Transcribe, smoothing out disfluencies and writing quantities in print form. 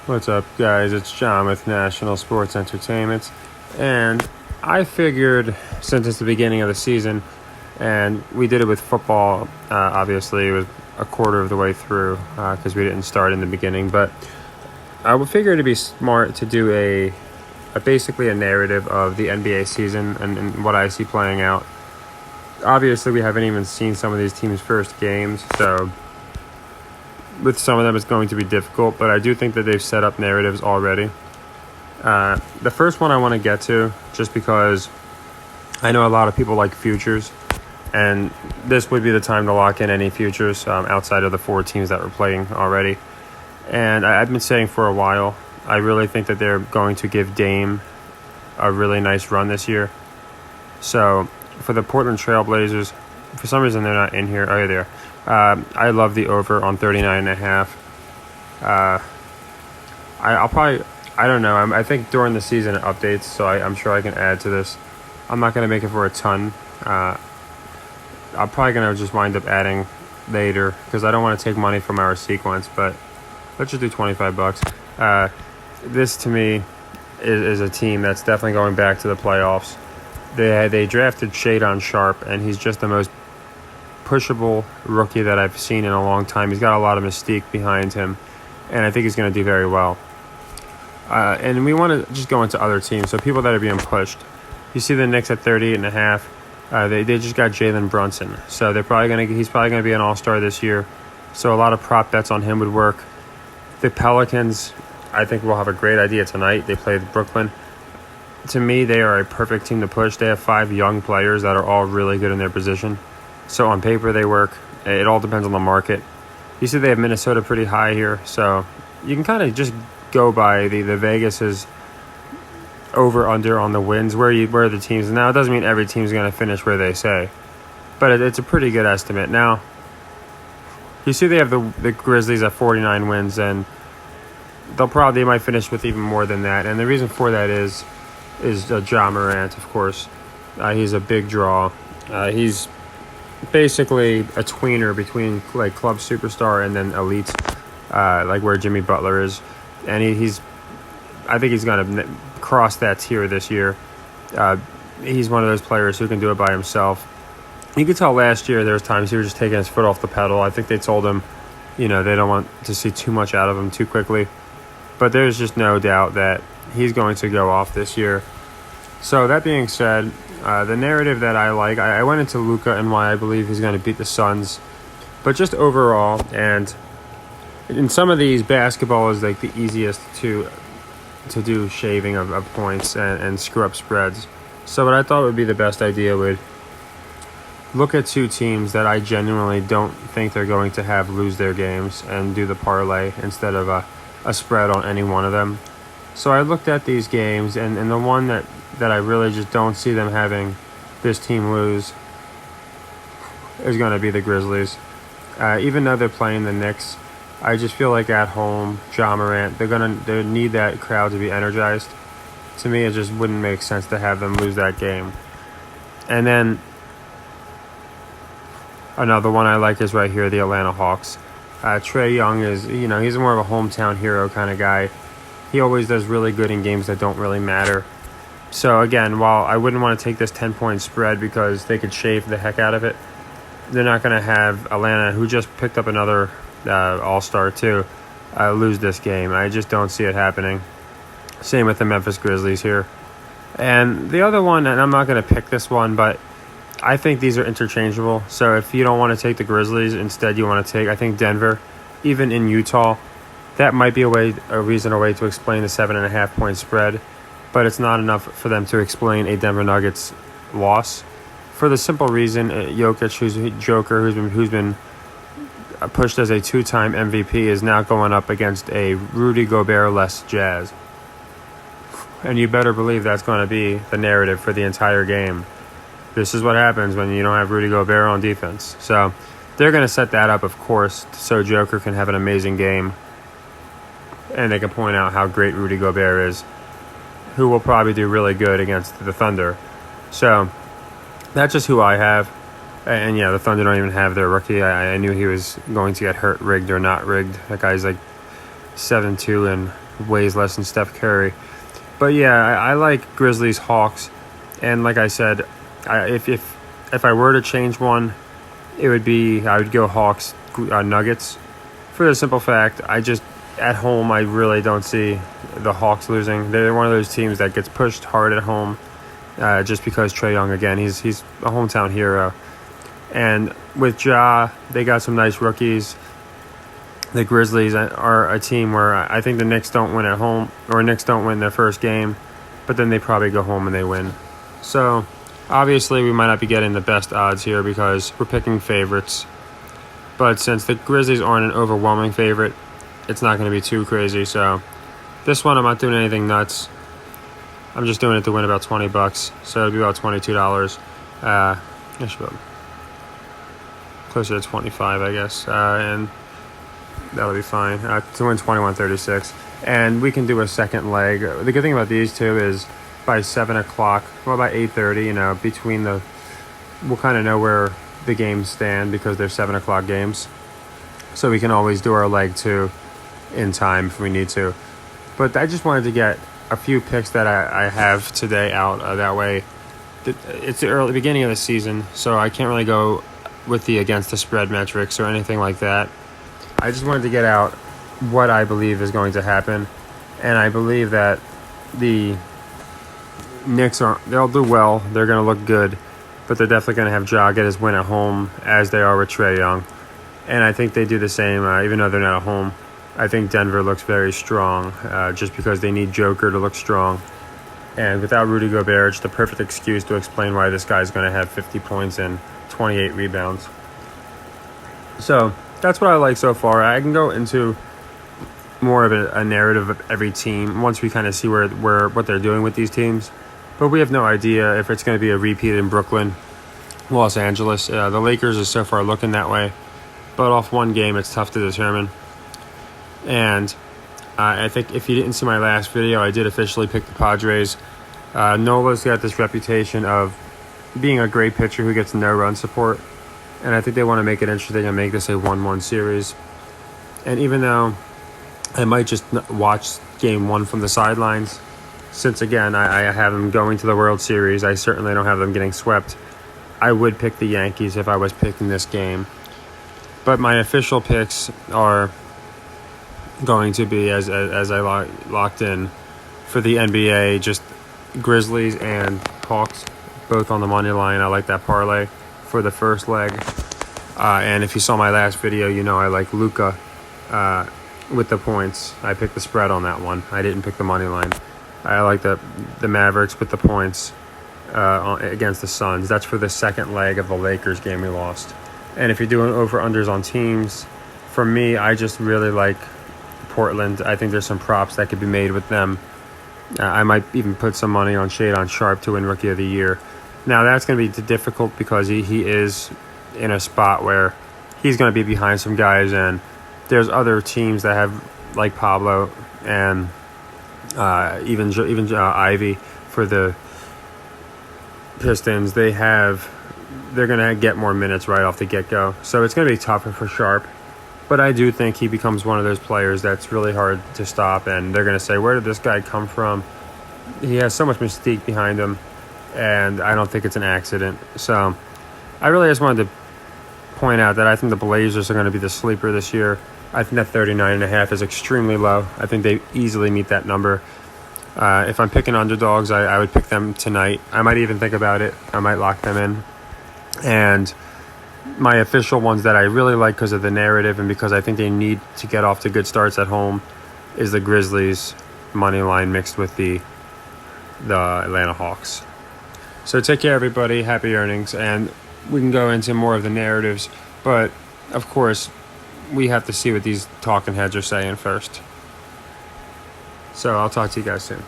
What's up, guys? It's John with National Sports Entertainment. And I figured, since it's the beginning of the season, and we did it with football, obviously, it was a quarter of the way through because we didn't start in the beginning. But I would figure it'd be smart to do basically a narrative of the NBA season and what I see playing out. Obviously, we haven't even seen some of these teams' first games, so with some of them it's going to be difficult, but I do think that they've set up narratives already. The first one I want to get to, just because I know a lot of people like futures, and this would be the time to lock in any futures outside of the 4 teams that we're playing already. And I've been saying for a while, I really think that they're going to give Dame a really nice run this year. So for the Portland Trailblazers, for some reason they're not in here. Oh, there. I love the over on 39.5. I'll probably, I don't know. I think during the season it updates, so I'm sure I can add to this. I'm not going to make it for a ton. I'm probably going to just wind up adding later because I don't want to take money from our sequence, but let's just do $25. This to me is a team that's definitely going back to the playoffs. They drafted Shadon Sharp, and he's just the most pushable rookie that I've seen in a long time. He's got a lot of mystique behind him, and I think he's going to do very well. And we want to just go into other teams, so people that are being pushed. You see the Knicks at 38.5. They just got Jalen Brunson, so he's probably going to be an all-star this year. So a lot of prop bets on him would work. The Pelicans, I think, will have a great idea tonight. They play Brooklyn. To me, they are a perfect team to push. They have 5 young players that are all really good in their position. So on paper, they work. It all depends on the market. You see they have Minnesota pretty high here, so you can kind of just go by the Vegas's over-under on the wins, where the teams. Now, it doesn't mean every team's going to finish where they say, but it's a pretty good estimate. Now, you see they have the Grizzlies at 49 wins, and they might finish with even more than that. And the reason for that is Ja Morant, of course. He's a big draw. He's basically a tweener between like club superstar and then elite, like where Jimmy Butler is, and I think he's going to cross that tier this year. He's one of those players who can do it by himself. You could tell last year there was times he was just taking his foot off the pedal. I think they told him, they don't want to see too much out of him too quickly, but there's just no doubt that he's going to go off this year. So that being said, the narrative that I like, I went into Luka and why I believe he's going to beat the Suns. But just overall, and in some of these, basketball is like the easiest to do shaving of points and screw up spreads. So what I thought would be the best idea would look at 2 teams that I genuinely don't think they're going to have lose their games and do the parlay instead of a spread on any one of them. So I looked at these games, and the one that I really just don't see them having this team lose is going to be the Grizzlies. Even though they're playing the Knicks, I just feel like at home, Ja Morant, they need that crowd to be energized. To me, it just wouldn't make sense to have them lose that game. And then another one I like is right here, the Atlanta Hawks. Trae Young is, he's more of a hometown hero kind of guy. He always does really good in games that don't really matter. So again, while I wouldn't want to take this 10-point spread because they could shave the heck out of it, they're not going to have Atlanta, who just picked up another all-star too, lose this game. I just don't see it happening. Same with the Memphis Grizzlies here. And the other one, and I'm not going to pick this one, but I think these are interchangeable. So if you don't want to take the Grizzlies, instead you want to take, I think, Denver, even in Utah. That might be a reasonable way to explain the 7.5-point spread, but it's not enough for them to explain a Denver Nuggets loss. For the simple reason, Jokic, who's been pushed as a 2-time MVP, is now going up against a Rudy Gobert-less Jazz. And you better believe that's going to be the narrative for the entire game. This is what happens when you don't have Rudy Gobert on defense. So they're going to set that up, of course, so Joker can have an amazing game. And they can point out how great Rudy Gobert is, who will probably do really good against the Thunder. So that's just who I have. And yeah, the Thunder don't even have their rookie. I knew he was going to get hurt, rigged or not rigged. That guy's like 7'2" and weighs less than Steph Curry. But yeah, I like Grizzlies, Hawks, and like I said, if I were to change one, it would be I would go Hawks, Nuggets, for the simple fact at home I really don't see the Hawks losing. They're one of those teams that gets pushed hard at home, just because Trae Young, again, he's a hometown hero, and with Ja, they got some nice rookies. The Grizzlies are a team where I think the Knicks don't win at home, or Knicks don't win their first game, but then they probably go home and they win. So obviously we might not be getting the best odds here because we're picking favorites. But since the Grizzlies aren't an overwhelming favorite, it's not going to be too crazy. So this one I'm not doing anything nuts. I'm just doing it to win about $20. So it'll be about $22. I should go closer to 25, I guess. And that'll be fine. To win 21-36. And we can do a second leg. The good thing about these two is by 7 o'clock, well, by 8:30, we'll kind of know where the games stand because they're 7 o'clock games. So we can always do our leg 2 in time if we need to. But I just wanted to get a few picks that I have today out. That way, it's the early beginning of the season, so I can't really go with the against the spread metrics or anything like that. I just wanted to get out what I believe is going to happen, and I believe that the Knicks they'll do well. They're going to look good, but they're definitely going to have Ja get his win at home as they are with Trae Young, and I think they do the same even though they're not at home. I think Denver looks very strong just because they need Joker to look strong, and without Rudy Gobert, it's the perfect excuse to explain why this guy's going to have 50 points and 28 rebounds. So that's what I like so far. I can go into more of a narrative of every team once we kind of see what they're doing with these teams. But we have no idea if it's going to be a repeat in Brooklyn, Los Angeles. The Lakers are so far looking that way. But off one game, it's tough to determine. And I think if you didn't see my last video, I did officially pick the Padres. Nola's got this reputation of being a great pitcher who gets no run support. And I think they want to make it interesting and make this a 1-1 series. And even though I might just watch game 1 from the sidelines, since, again, I have them going to the World Series, I certainly don't have them getting swept. I would pick the Yankees if I was picking this game. But my official picks are going to be, as I locked in for the NBA, just Grizzlies and Hawks, both on the money line. I like that parlay for the first leg. And if you saw my last video, I like Luka with the points. I picked the spread on that one. I didn't pick the money line. I like the Mavericks with the points against the Suns. That's for the second leg of the Lakers game we lost. And if you're doing over-unders on teams, for me, I just really like Portland. I think there's some props that could be made with them. I might even put some money on Shadon Sharp to win Rookie of the Year. Now, that's going to be difficult because he is in a spot where he's going to be behind some guys, and there's other teams that have, like Pablo and even Ivy for the Pistons. They're going to get more minutes right off the get-go. So it's going to be tougher for Sharp. But I do think he becomes one of those players that's really hard to stop, and they're going to say, where did this guy come from? He has so much mystique behind him, and I don't think it's an accident. So I really just wanted to point out that I think the Blazers are going to be the sleeper this year. I think that 39.5 is extremely low. I think they easily meet that number. If I'm picking underdogs, I would pick them tonight. I might even think about it. I might lock them in. And my official ones that I really like because of the narrative and because I think they need to get off to good starts at home is the Grizzlies money line mixed with the Atlanta Hawks. So take care, everybody. Happy earnings. And we can go into more of the narratives. But, of course, we have to see what these talking heads are saying first. So I'll talk to you guys soon.